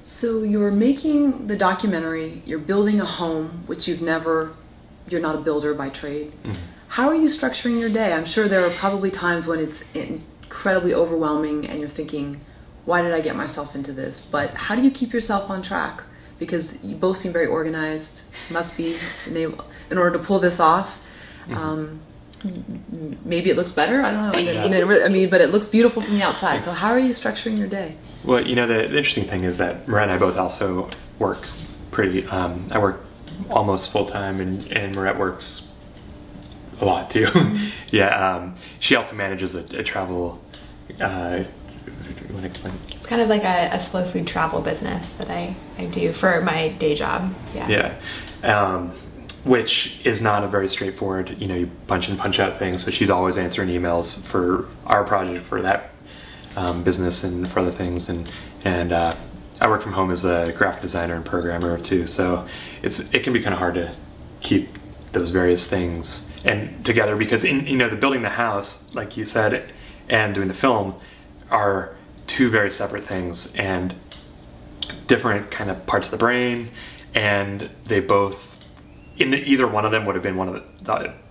So you're making the documentary, you're building a home, which you're not a builder by trade. Mm-hmm. How are you structuring your day? I'm sure there are probably times when it's incredibly overwhelming and you're thinking, why did I get myself into this? But how do you keep yourself on track? Because you both seem very organized, must be in order to pull this off. Mm-hmm. Maybe it looks better, I don't know. Yeah. I mean, but it looks beautiful from the outside. So how are you structuring your day? Well, the interesting thing is that Merete and I both also work I work almost full-time, and Merete works a lot too. Mm-hmm. Yeah, she also manages a travel, you want to explain? It's kind of like a slow food travel business that I do for my day job. Yeah. Yeah. Which is not a very straightforward, you punch in, punch out thing. So she's always answering emails for our project, for that business, and for other things. And I work from home as a graphic designer and programmer too. So it can be kind of hard to keep those various things and together, because the building the house, like you said, and doing the film are two very separate things and different kind of parts of the brain, and they both, either one of them would have been one of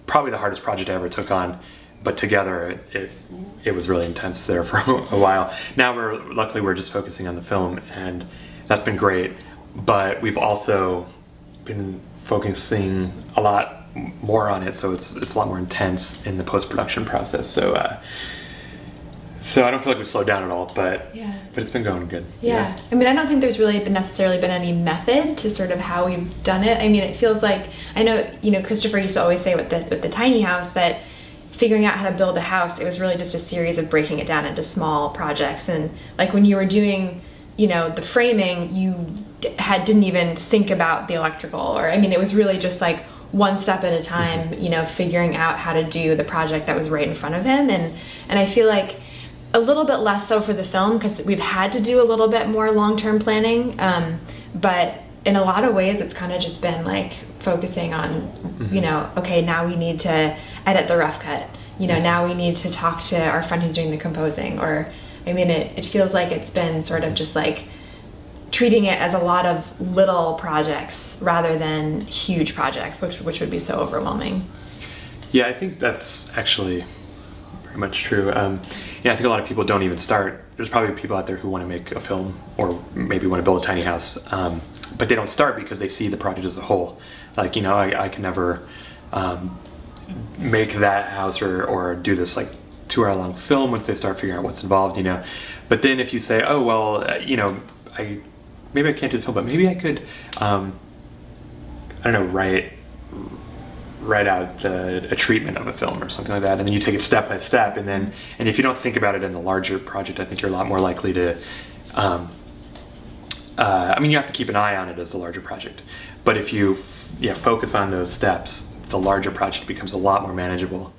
probably the hardest project I ever took on, but together it was really intense there for a while. Now luckily we're just focusing on the film, and that's been great, but we've also been focusing a lot more on it, so it's a lot more intense in the post-production process. So I don't feel like we slowed down at all, but it's been going good. Yeah. I mean, I don't think there's really necessarily been any method to sort of how we've done it. I mean, it feels like, I know, Christopher used to always say with the tiny house that figuring out how to build a house, it was really just a series of breaking it down into small projects. And like when you were doing, the framing, you didn't even think about the electrical, or, I mean, it was really just like one step at a time, figuring out how to do the project that was right in front of him. And I feel like a little bit less so for the film, because we've had to do a little bit more long-term planning, but in a lot of ways it's kind of just been like focusing on, okay, now we need to edit the rough cut, now we need to talk to our friend who's doing the composing, or, I mean, it feels like it's been sort of just like treating it as a lot of little projects rather than huge projects, which would be so overwhelming. Yeah, I think that's actually very much true. I think a lot of people don't even start. There's probably people out there who want to make a film, or maybe want to build a tiny house, but they don't start because they see the project as a whole. Like, I can never make that house or do this like 2-hour-long film once they start figuring out what's involved, But then if you say, oh, well, maybe I can't do the film, but maybe I could, I don't know, write out a treatment of a film or something like that, and then you take it step by step, and if you don't think about it in the larger project, I think you're a lot more likely to, I mean, you have to keep an eye on it as the larger project, but if you focus on those steps, the larger project becomes a lot more manageable.